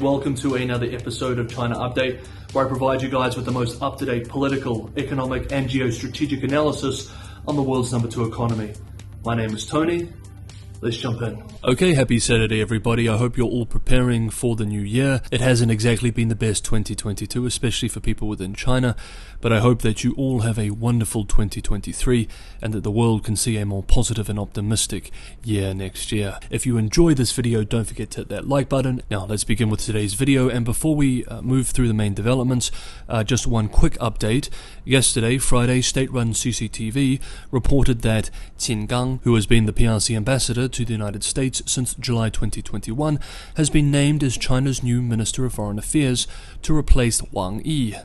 Welcome to another episode of China Update, where I provide you guys with the most up-to-date political, economic and geostrategic analysis on the world's number 2 economy. My name is Tony. Let's jump in. Okay, happy Saturday everybody. I hope you're all preparing for the new year. It hasn't exactly been the best 2022, especially for people within China, but I hope that you all have a wonderful 2023 and that the world can see a more positive and optimistic year next year. If you enjoy this video, don't forget to hit that like button. Now let's begin with today's video, and before we move through the main developments, just one quick update. Yesterday, Friday, state-run CCTV reported that Qin Gang, who has been the PRC ambassador to the United States since July 2021, has been named as China's new Minister of Foreign Affairs to replace Wang Yi.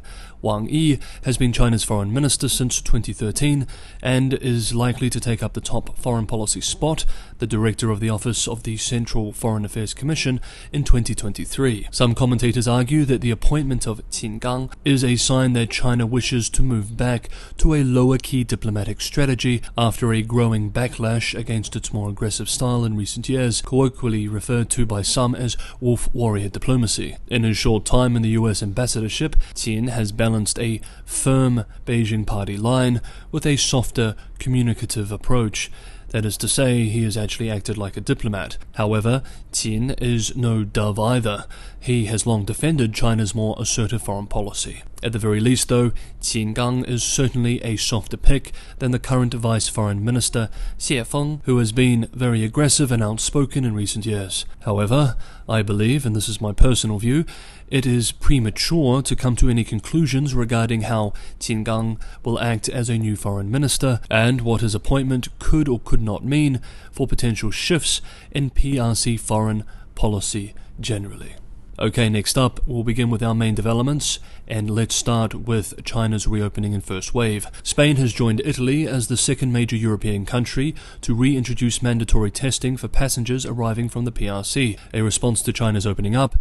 Wang Yi has been China's foreign minister since 2013 and is likely to take up the top foreign policy spot, the director of the Office of the Central Foreign Affairs Commission, in 2023. Some commentators argue that the appointment of Qin Gang is a sign that China wishes to move back to a lower-key diplomatic strategy after a growing backlash against its more aggressive style in recent years, colloquially referred to by some as wolf warrior diplomacy. In his short time in the US ambassadorship, Qin has balanced a firm Beijing party line with a softer, communicative approach. That is to say, he has actually acted like a diplomat. However, Qin is no dove either. He has long defended China's more assertive foreign policy. At the very least, though, Qin Gang is certainly a softer pick than the current Vice Foreign Minister, Xie Feng, who has been very aggressive and outspoken in recent years. However, I believe, and this is my personal view, it is premature to come to any conclusions regarding how Qin Gang will act as a new foreign minister and what his appointment could or could not mean for potential shifts in PRC foreign policy generally. Okay, next up, we'll begin with our main developments, and let's start with China's reopening in first wave. Spain has joined Italy as the second major European country to reintroduce mandatory testing for passengers arriving from the PRC, a response to China's opening up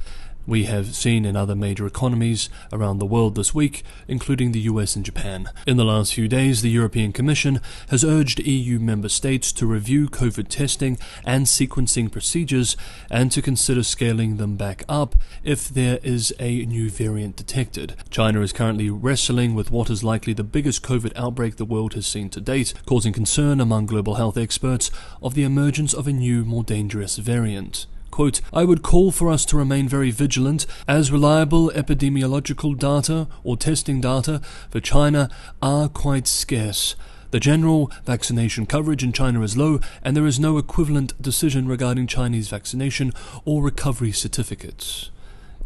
we have seen in other major economies around the world this week, including the US and Japan. In the last few days, the European Commission has urged EU member states to review COVID testing and sequencing procedures and to consider scaling them back up if there is a new variant detected. China is currently wrestling with what is likely the biggest COVID outbreak the world has seen to date, causing concern among global health experts of the emergence of a new, more dangerous variant. Quote, I would call for us to remain very vigilant as reliable epidemiological data or testing data for China are quite scarce. The general vaccination coverage in China is low, and there is no equivalent decision regarding Chinese vaccination or recovery certificates.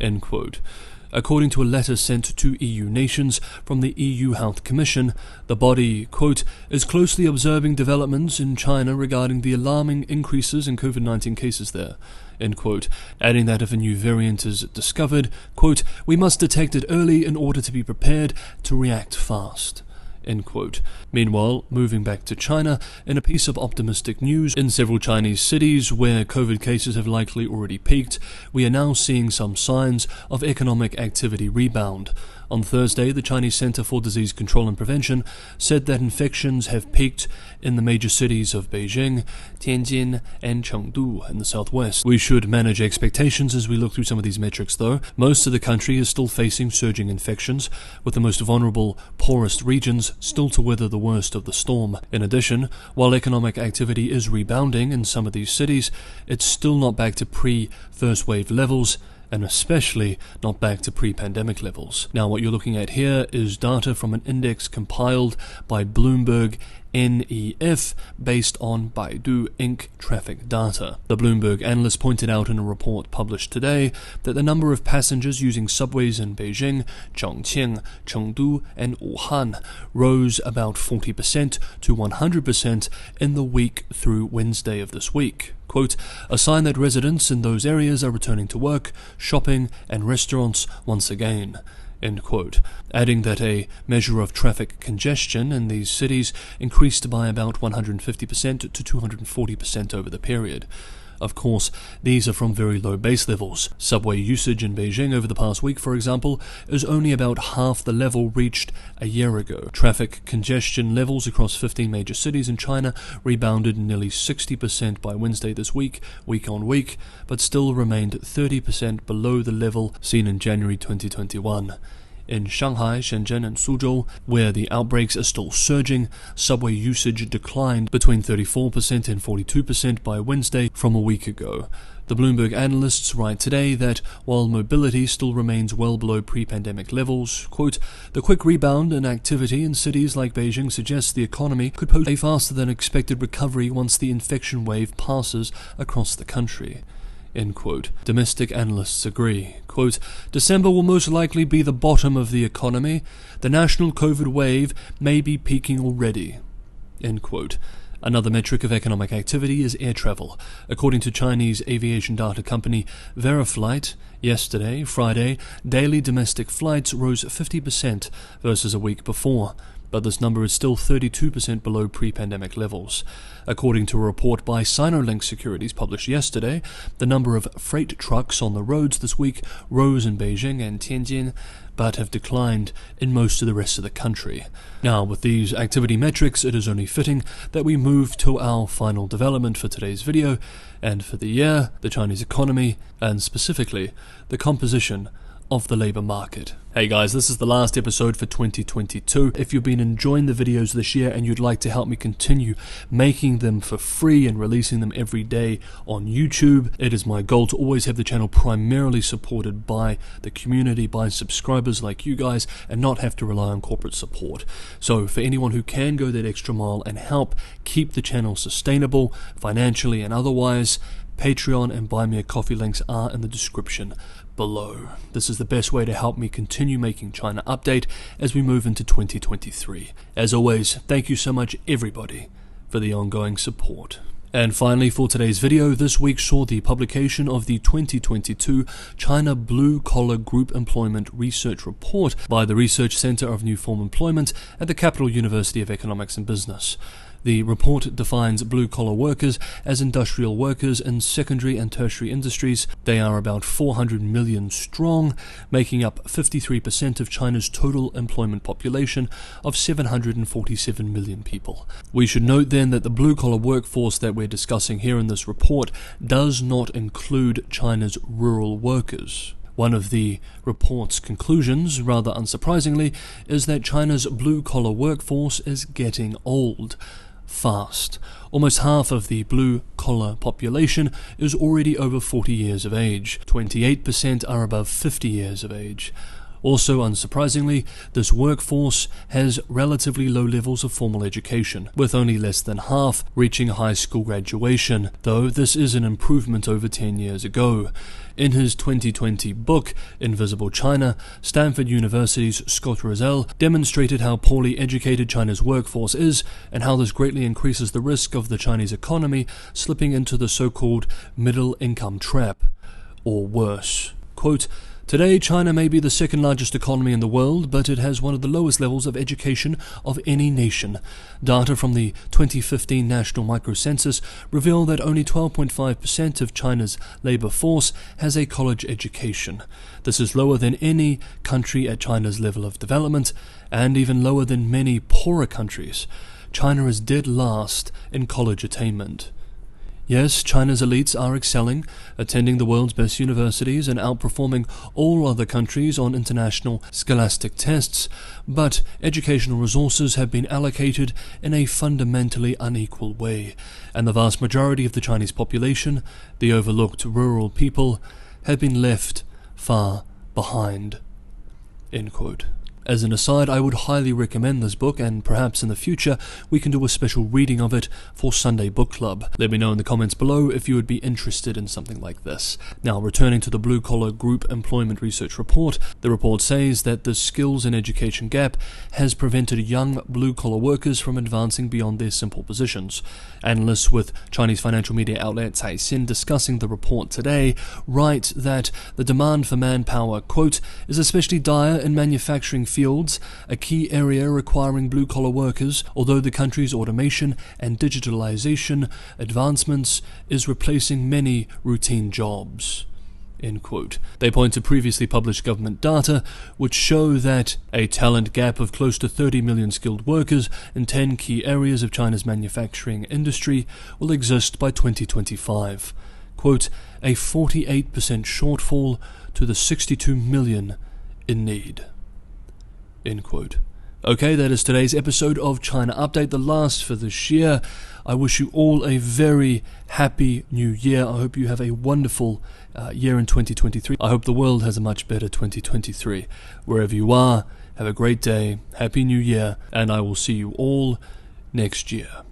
End quote. According to a letter sent to EU nations from the EU Health Commission, the body, quote, is closely observing developments in China regarding the alarming increases in COVID-19 cases there, end quote, adding that if a new variant is discovered, quote, we must detect it early in order to be prepared to react fast. End quote. Meanwhile, moving back to China, in a piece of optimistic news, in several Chinese cities where COVID cases have likely already peaked, we are now seeing some signs of economic activity rebound. On Thursday, the Chinese Center for Disease Control and Prevention said that infections have peaked in the major cities of Beijing, Tianjin, and Chengdu in the southwest. We should manage expectations as we look through some of these metrics, though. Most of the country is still facing surging infections, with the most vulnerable, poorest regions still to weather the worst of the storm. In addition, while economic activity is rebounding in some of these cities, it's still not back to pre-first wave levels, and especially not back to pre-pandemic levels. Now, what you're looking at here is data from an index compiled by Bloomberg NEF based on Baidu Inc. traffic data. The Bloomberg analyst pointed out in a report published today that the number of passengers using subways in Beijing, Chongqing, Chengdu, and Wuhan rose about 40% to 100% in the week through Wednesday of this week. Quote, a sign that residents in those areas are returning to work, shopping, and restaurants once again. End quote. Adding that a measure of traffic congestion in these cities increased by about 150% to 240% over the period. Of course, these are from very low base levels. Subway usage in Beijing over the past week, for example, is only about half the level reached a year ago. Traffic congestion levels across 15 major cities in China rebounded nearly 60% by Wednesday this week on week, but still remained 30% below the level seen in January 2021. In Shanghai, Shenzhen and Suzhou, where the outbreaks are still surging, subway usage declined between 34% and 42% by Wednesday from a week ago. The Bloomberg analysts write today that while mobility still remains well below pre-pandemic levels, quote, the quick rebound in activity in cities like Beijing suggests the economy could post a faster than expected recovery once the infection wave passes across the country. End quote. Domestic analysts agree. Quote, December will most likely be the bottom of the economy. The national COVID wave may be peaking already. End quote. Another metric of economic activity is air travel. According to Chinese aviation data company Veriflight, yesterday, Friday, daily domestic flights rose 50% versus a week before, but this number is still 32% below pre-pandemic levels. According to a report by Sinolink Securities published yesterday, the number of freight trucks on the roads this week rose in Beijing and Tianjin, but have declined in most of the rest of the country. Now, with these activity metrics, it is only fitting that we move to our final development for today's video, and for the year, the Chinese economy, and specifically, the composition of the labor market. Hey guys, this is the last episode for 2022. If you've been enjoying the videos this year and you'd like to help me continue making them for free and releasing them every day on YouTube, it is my goal to always have the channel primarily supported by the community, by subscribers like you guys, and not have to rely on corporate support. So for anyone who can go that extra mile and help keep the channel sustainable, financially and otherwise, Patreon and Buy Me a Coffee links are in the description below. This is the best way to help me continue making China Update as we move into 2023. As always, thank you so much everybody for the ongoing support. And finally, for today's video, this week saw the publication of the 2022 China Blue Collar Group Employment Research Report by the Research Center of New Form Employment at the Capital University of Economics and Business. The report defines blue-collar workers as industrial workers in secondary and tertiary industries. They are about 400 million strong, making up 53% of China's total employment population of 747 million people. We should note then that the blue-collar workforce that we're discussing here in this report does not include China's rural workers. One of the report's conclusions, rather unsurprisingly, is that China's blue-collar workforce is getting old fast. Almost half of the blue-collar population is already over 40 years of age. 28% are above 50 years of age. Also, unsurprisingly, this workforce has relatively low levels of formal education, with only less than half reaching high school graduation, though this is an improvement over 10 years ago. In his 2020 book, Invisible China, Stanford University's Scott Rozelle demonstrated how poorly educated China's workforce is and how this greatly increases the risk of the Chinese economy slipping into the so-called middle-income trap, or worse. Quote, Today, China may be the second largest economy in the world, but it has one of the lowest levels of education of any nation. Data from the 2015 National Microcensus reveal that only 12.5% of China's labor force has a college education. This is lower than any country at China's level of development, and even lower than many poorer countries. China is dead last in college attainment. Yes, China's elites are excelling, attending the world's best universities and outperforming all other countries on international scholastic tests, but educational resources have been allocated in a fundamentally unequal way, and the vast majority of the Chinese population, the overlooked rural people, have been left far behind. End quote. As an aside, I would highly recommend this book, and perhaps in the future we can do a special reading of it for Sunday Book Club. Let me know in the comments below if you would be interested in something like this. Now, returning to the Blue Collar Group Employment Research Report, the report says that the skills and education gap has prevented young blue-collar workers from advancing beyond their simple positions. Analysts with Chinese financial media outlet Caixin discussing the report today write that the demand for manpower, quote, is especially dire in manufacturing fields fields, a key area requiring blue-collar workers, although the country's automation and digitalization advancements is replacing many routine jobs." End quote. They point to previously published government data which show that a talent gap of close to 30 million skilled workers in 10 key areas of China's manufacturing industry will exist by 2025. Quote, "a 48% shortfall to the 62 million in need." End quote. Okay, that is today's episode of China Update, the last for this year. I wish you all a very happy new year. I hope you have a wonderful year in 2023. I hope the world has a much better 2023. Wherever you are, have a great day, happy new year, and I will see you all next year.